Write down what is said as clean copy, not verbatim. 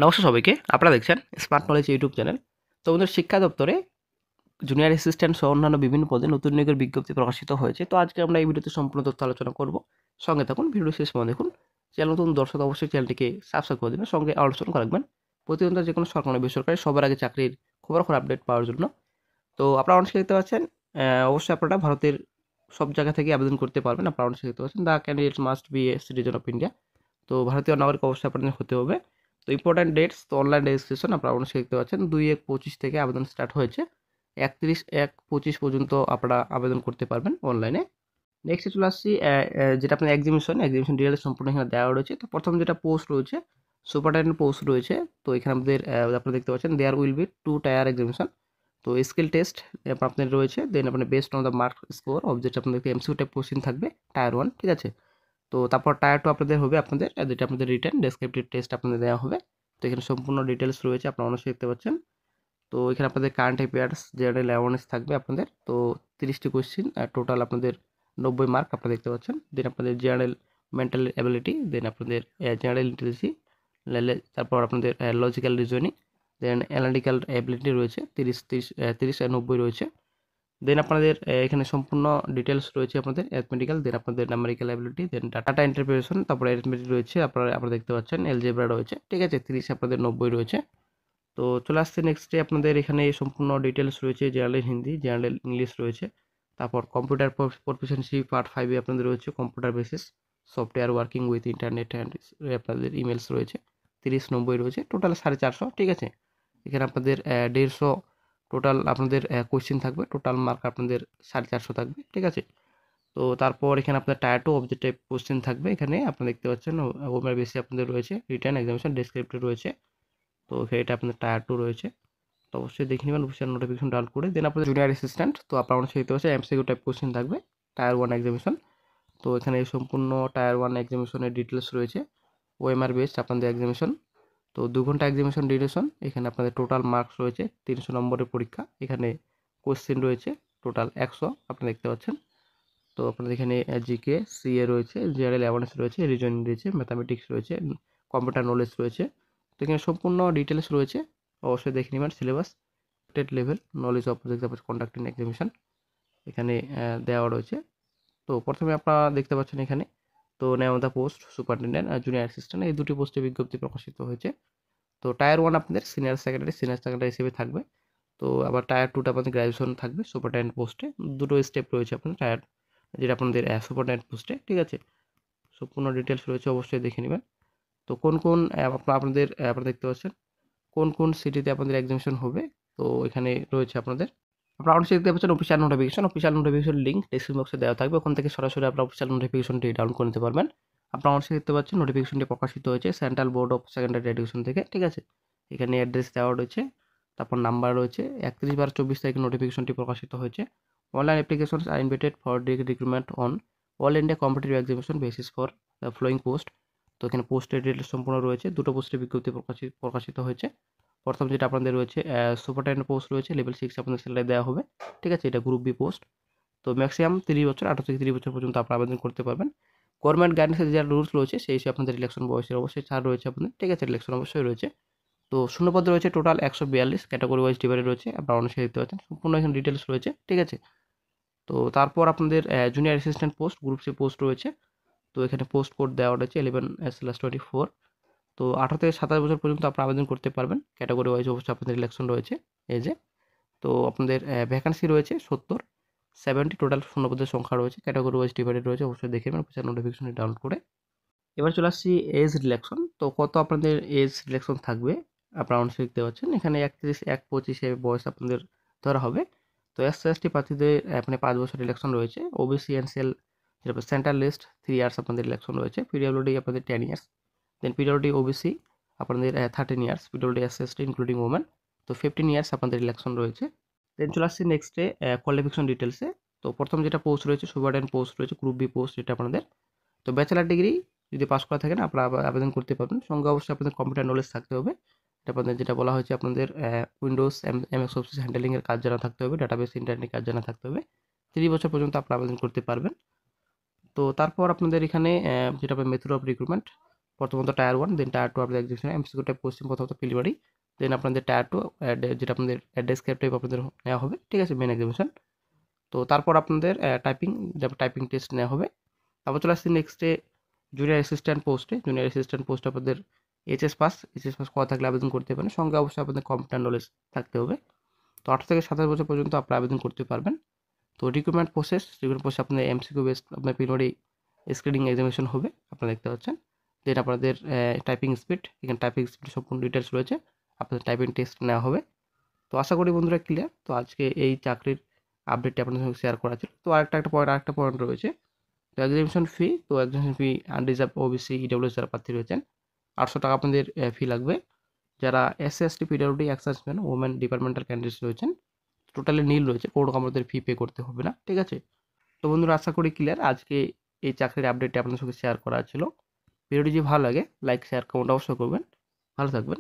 নমস্কার সবাইকে, আপনারা দেখছেন স্মার্ট নলেজ ইউটিউব চ্যানেল। তো আমাদের শিক্ষা দপ্তরে জুনিয়র অ্যাসিস্ট্যান্ট সহ অন্যান্য বিভিন্ন পদে নতুন নিয়োগের বিজ্ঞপ্তি প্রকাশিত হয়েছে। তো আজকে আমরা এই ভিডিওতে সম্পূর্ণ তথ্য আলোচনা করব। সঙ্গে থাকুন, ভিডিও শেষ পর্যন্ত দেখুন। চ্যানেল নতুন দর্শক অবশ্যই চ্যানেলটিকে সাবস্ক্রাইব করে দেবেন, সঙ্গে আলোচনা রাখবেন প্রতিদিন যে কোনো সরকারি বেসরকারি সবার আগে চাকরির খবর আপডেট পাওয়ার জন্য। তো আপনারা অনেকে দেখতে পাচ্ছেন, অবশ্যই আপনারা ভারতের সব জায়গা থেকে আবেদন করতে পারবেন। আপনারা অনেকে দেখতে পাচ্ছেন the candidate must B a citizen of India. তো ভারতীয় নাগরিক অবশ্যই আপনাদের হতে হবে। তো ইম্পর্ট্যান্ট ডেটস, তো অনলাইন রেজিস্ট্রেশন আপনারা অবশ্যই দেখতে পাচ্ছেন 2/1/25 থেকে আবেদন স্টার্ট হয়েছে। 31/1/25 পর্যন্ত আপনারা আবেদন করতে পারবেন অনলাইনে। নেক্সটে চলে আসছি, যেটা আপনার এক্সিবিশন ডিটেলস সম্পূর্ণ এখানে দেওয়া রয়েছে। তো প্রথম যেটা পোস্ট রয়েছে, সুপারটেন্ডেন্ট পোস্ট রয়েছে। তো এখানে আমাদের আপনারা দেখতে পাচ্ছেন there will be 2 tier exhibition. তো স্কিল টেস্ট আপনাদের রয়েছে, দেন আপনার best on the mark score of, যেটা আপনাদেরকে এমসিকিউ টাইপ কোশ্চেন থাকবে টায়ার 1, ঠিক আছে। তো তারপর টায়ার 2 আপনাদের হবে আপনাদের যেটা আপনাদের রিটেন ডেসক্রিপটিভ টেস্ট আপনাদের দেওয়া হবে। তো এখানে সম্পূর্ণ ডিটেলস রয়েছে, আপনারা অবশ্যই দেখতে পাচ্ছেন। তো এখানে আপনাদের কারেন্ট অ্যাফেয়ার্স জেনারেল অ্যাওয়ারনেস থাকবে আপনাদের। তো 30টি কোয়েশ্চেন, টোটাল আপনাদের 90 মার্ক আপনারা দেখতে পাচ্ছেন। দেন আপনাদের জেনারেল মেন্টাল অ্যাবিলিটি, দেন আপনাদের জেনারেল ইন্টেলিজেন্সি, তারপর আপনাদের লজিক্যাল রিজনিং, দেন অ্যানালিটিক্যাল অ্যাবিলিটি রয়েছে 30 আর 90 রয়েছে। দেন আপনাদের এখানে সম্পূর্ণ ডিটেলস রয়েছে আপনাদের অ্যাথমেটিক্যাল, দেন আপনাদের numerical ability, then data interpretation, তারপরে অ্যারিথমেটিক রয়েছে, আপনারা দেখতে পাচ্ছেন এলজেব্রা রয়েছে, ঠিক আছে। 30 আপনাদের 90 রয়েছে। তো চলে আসছে নেক্সটে আপনাদের এখানে সম্পূর্ণ ডিটেলস রয়েছে জেনারেল হিন্দি, জেনারেল ইংলিশ রয়েছে। তারপর কম্পিউটার প্রফিসিয়েন্সি পার্ট 5 এ আপনাদের রয়েছে computer basis software working with internet and আপনাদের ইমেলস রয়েছে। 30-90 রয়েছে, টোটাল 450, ঠিক আছে। এখানে আপনাদের 150 টোটাল আপনাদের কোয়েশ্চেন থাকবে, টোটাল মার্ক আপনাদের 450 থাকবে, ঠিক আছে। তো তারপর এখানে আপনার টায়ার 2 অবজেক্টিভ কোয়েশ্চেন থাকবে। এখানে আপনারা দেখতে পাচ্ছেন ওভার বেসে আপনাদের রয়েছে রিটেন এক্সামিনেশন ডেসক্রিপটিভ রয়েছে। তো এটা আপনাদের টায়ার 2 রয়েছে। তো অবশ্যই দেখে নেবেন অফিসিয়াল নোটিফিকেশন ডাউনলোড করে। দেন আপনাদের জুনিয়র অ্যাসিস্ট্যান্ট, তো আপনারা অবশ্যই দেখতে পাচ্ছেন এমসিকিউ টাইপ কোয়েশ্চেন থাকবে টায়ার 1 এক্সামিনেশন। তো এখানে সম্পূর্ণ টায়ার 1 এক্সামিনেশনের ডিটেলস রয়েছে। ওএমআর বেসড আপনাদের এক্সামিনেশন। তো 2 ঘন্টা এক্সামিনেশন ডিউরেশন। এখানে আপনাদের টোটাল মার্কস রয়েছে 300 নম্বরের পরীক্ষা। এখানে কোয়েশ্চেন রয়েছে টোটাল 100 আপনারা দেখতে পাচ্ছেন। তো আপনাদের এখানে জিকে, সিএ রয়েছে, জেনারেল অ্যাওয়ারনেস রয়েছে, রিজনিং রয়েছে, ম্যাথামেটিক্স রয়েছে, কম্পিউটার নলেজ রয়েছে। তো এখানে সম্পূর্ণ ডিটেলস রয়েছে, অবশ্যই দেখে নেবেন। Syllabus TET level knowledge of conducting examination এখানে দেওয়া রয়েছে। তো প্রথমে আপনারা দেখতে পাচ্ছেন এখানে, তো name of the post superintendent আর জুনিয়র অ্যাসিস্ট্যান্ট, এই দুটি পোস্টে বিজ্ঞপ্তি প্রকাশিত হয়েছে। তো টায়ার 1 আপনাদের সিনিয়র সেকেন্ডারি হিসেবে থাকবে। তো আবার টায়ার 2টা আপনাদের গ্র্যাজুয়েশন থাকবে সুপারিনটেন্ডেন্ট পোস্টে। দুটো স্টেপ রয়েছে আপনাদের টায়ার, যেটা আপনাদের সুপারিনটেন্ডেন্ট পোস্টে, ঠিক আছে। সম্পূর্ণ ডিটেলস রয়েছে, অবশ্যই দেখে নেবেন। তো কোন কোন আপনারা দেখতে পাচ্ছেন কোন কোন সিটিতে আপনাদের এক্সামিনেশন হবে। তো এখানে রয়েছে আপনারা অবশ্যই দেখতে পাচ্ছেন অফিসিয়াল নোটিফিকেশন লিঙ্ক ডেসক্রিপশন বক্সে দেওয়া থাকবে। ওখান থেকে সরাসরি আপনারা অফিসিয়াল নোটিফিকেশনটি ডাউনলোড করে নিতে পারবেন। আপনারা অবশ্যই দেখতে পাচ্ছেন নোটিফিকেশনটি প্রকাশিত হয়েছে central board of secondary education থেকে, ঠিক আছে। এখানে অ্যাড্রেস দেওয়া রয়েছে, তারপর নাম্বার রয়েছে। 31/12/24 তারিখে নোটিফিকেশনটি প্রকাশিত হয়েছে। Online applications are invited for recruitment on all India competitive examination basis for the following post. তো এখানে পোস্টের ডিটেলস সম্পূর্ণ রয়েছে। দুটো পোস্টের বিজ্ঞপ্তি প্রকাশিত হয়েছে। প্রথম যেটা আপনাদের রয়েছে সুপারটেন্ডেন্ট পোস্ট রয়েছে, লেভেল 6 আপনাদের স্যালারি দেওয়া হবে, ঠিক আছে। এটা গ্রুপ বি পোস্ট। তো ম্যাক্সিমাম 30 বছর, 18 থেকে 30 বছর পর্যন্ত আপনারা আবেদন করতে পারবেন। গভর্নমেন্ট গাইডেন্সের যা রুলস রয়েছে সেই হিসেবে আপনাদের ইলেকশন বয়সের অবশ্যই ছাড় রয়েছে আপনাদের, ঠিক আছে। ইলেকশন অবশ্যই রয়েছে। তো শূন্যপদ রয়েছে টোটাল 142, ক্যাটাগরি ওয়াইজ ডিভাইডেড রয়েছে, আপনারা অনেক দেখতে পাচ্ছেন। সম্পূর্ণ এখানে ডিটেলস রয়েছে, ঠিক আছে। তো তারপর আপনাদের junior assistant post group C post রয়েছে। তো এখানে পোস্ট কোড দেওয়া রয়েছে 11/24। তো 18 থেকে 27 বছর পর্যন্ত আপনারা আবেদন করতে পারবেন। ক্যাটাগরি ওয়াইজ অবশ্যই আপনাদের ইলেকশন রয়েছে এই যে। তো আপনাদের ভ্যাকান্সি রয়েছে 70 টোটাল শূন্যপদের সংখ্যা রয়েছে, ক্যাটাগরি ওয়াইজ ডিভাইডেড রয়েছে, অবশ্যই দেখে নেবেন অফিসিয়াল নোটিফিকেশনটি ডাউনলোড করে। এবার চলে আসছি এজ রিল্যাকশন। তো কত আপনাদের এজ রিল্যাকশন থাকবে আপনারা অবশ্যই দেখতে পাচ্ছেন। এখানে 31/1/25 বয়স আপনাদের ধরা হবে। তো SC/ST প্রার্থীদের মানে 5 বছর ইলেকশন রয়েছে। OBC NCL central list 3 years আপনাদের ইলেকশন রয়েছে। পিডব্লিউডি আপনাদের 10 ইয়ার্স। দেন পিডব্লিউডি ওবিসি আপনাদের 13 years. PWD SC/ST including women তো 15 ইয়ার্স আপনাদের ইলেকশন রয়েছে। দেন চলে আসছি নেক্সটে কোয়ালিফিকেশন ডিটেলসে। তো প্রথম যেটা পোস্ট রয়েছে সুপারডেন্ট পোস্ট রয়েছে গ্রুপ বি পোস্ট, এটা আপনাদের। তো ব্যাচেলার ডিগ্রি যদি পাস করা থাকেন আপনারা আবেদন করতে পারবেন। সঙ্গে অবশ্যই আপনাদের কম্পিউটার নলেজ থাকতে হবে। এটা আপনাদের যেটা বলা হয়েছে আপনাদের উইন্ডোজ এমএস অফিস হ্যান্ডেলিংয়ের কাজ জানা থাকতে হবে, ডাটাবেস ইন্টারনেট কাজ জানা থাকতে হবে। 30 বছর পর্যন্ত আপনারা আবেদন করতে পারবেন। তো তারপর আপনাদের এখানে যেটা মেথড অফ রিক্রুটমেন্ট, প্রথমত টায়ার 1, দেন টায়ার 2 আপনাদের এক্সামিনেশন এমসিকিউ টাইপ কোশ্চেন প্রথমত প্রিলিমিনারি, দেন আপনাদের টায়ার 2 যেটা আপনাদের ডেসক্রাইব টাইপ আপনাদের নেওয়া হবে, ঠিক আছে, মেন এক্সামিনেশন। তো তারপর আপনাদের টাইপিং টেস্ট নেওয়া হবে। তারপর চলে আসছি নেক্সটে জুনিয়র অ্যাসিস্ট্যান্ট পোস্টে। জুনিয়র অ্যাসিস্ট্যান্ট পোস্ট আপনাদের এইচএস পাস করা থাকলে আবেদন করতে পারেন, সঙ্গে অবশ্যই আপনাদের কম্পিউটার নলেজ থাকতে হবে। তো 18 থেকে 27 বছর পর্যন্ত আপনারা আবেদন করতে পারবেন। তো রিক্রুটমেন্ট প্রসেস আপনাদের এমসিকিউ বেসড আপনার প্রিলিমিনারি স্ক্রিনিং এক্সামিনেশন হবে, আপনারা দেখতে পাচ্ছেন। দেন আপনাদের টাইপিং স্পিড, এখানে টাইপিং স্পিড সম্পূর্ণ ডিটেলস রয়েছে, আপনাদের টাইপিং টেস্ট নেওয়া হবে। তো আশা করি বন্ধুরা ক্লিয়ার। তো আজকে এই চাকরির আপডেটটি আপনাদের সঙ্গে শেয়ার করা ছিল। তো আরেকটা পয়েন্ট রয়েছে। তো examination fee, unreserved OBC EWS যারা প্রার্থী রয়েছেন 800 টাকা আপনাদের ফি লাগবে। যারা SC ST PWD ex serviceman women departmental candidates রয়েছেন টোটালি নীল রয়েছে, কোনো রকম আমাদের ফি পে করতে হবে না, ঠিক আছে। তো বন্ধুরা আশা করি ক্লিয়ার। আজকে এই চাকরির আপডেটটি আপনাদের সঙ্গে শেয়ার করা ছিল। ভিডিওটি যদি ভালো লাগে লাইক শেয়ার কমেন্ট অবশ্যই করবেন। ভালো থাকবেন।